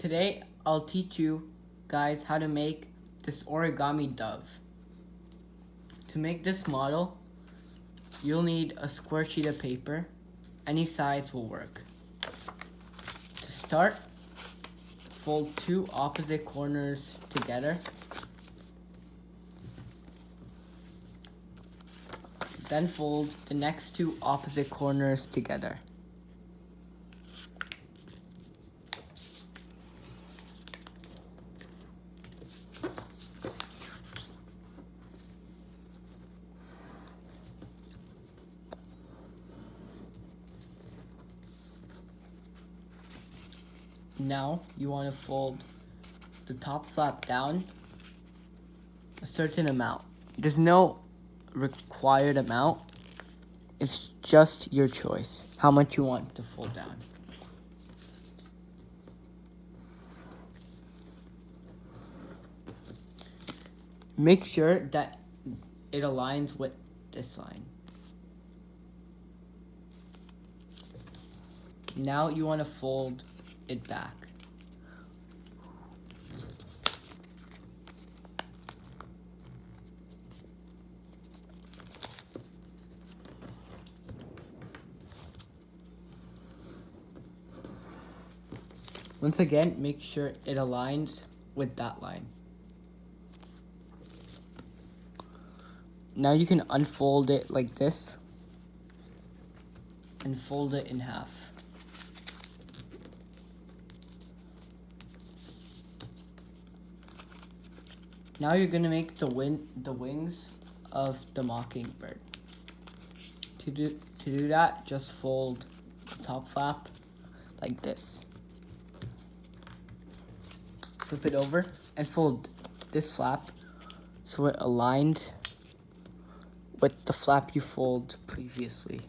Today I'll teach you guys how to make this origami dove. To make this model, you'll need a square sheet of paper. Any size will work. To start, fold two opposite corners together. Then fold the next two opposite corners together. Now you want to fold the top flap down a certain amount. There's no required amount. It's just your choice how much you want to fold down. Make sure that it aligns with this line. Now you want to fold it back. Once again, make sure it aligns with that line. Now you can unfold it like this and fold it in half. Now you're gonna make the wings of the mockingbird. To do that, just fold the top flap like this. Flip it over and fold this flap so it aligns with the flap you fold previously.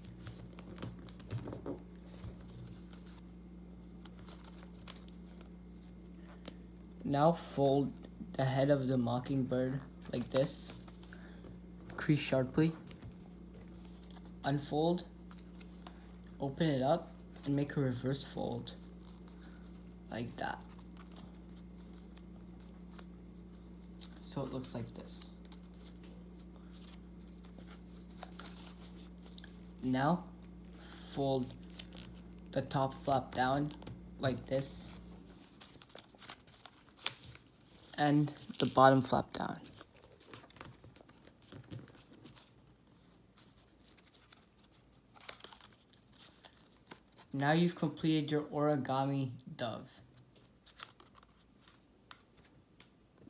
Now fold the head of the mockingbird like this. Crease sharply. Unfold, open it up, and make a reverse fold like that. So it looks like this. Now fold the top flap down like this and the bottom flap down. Now you've completed your origami dove.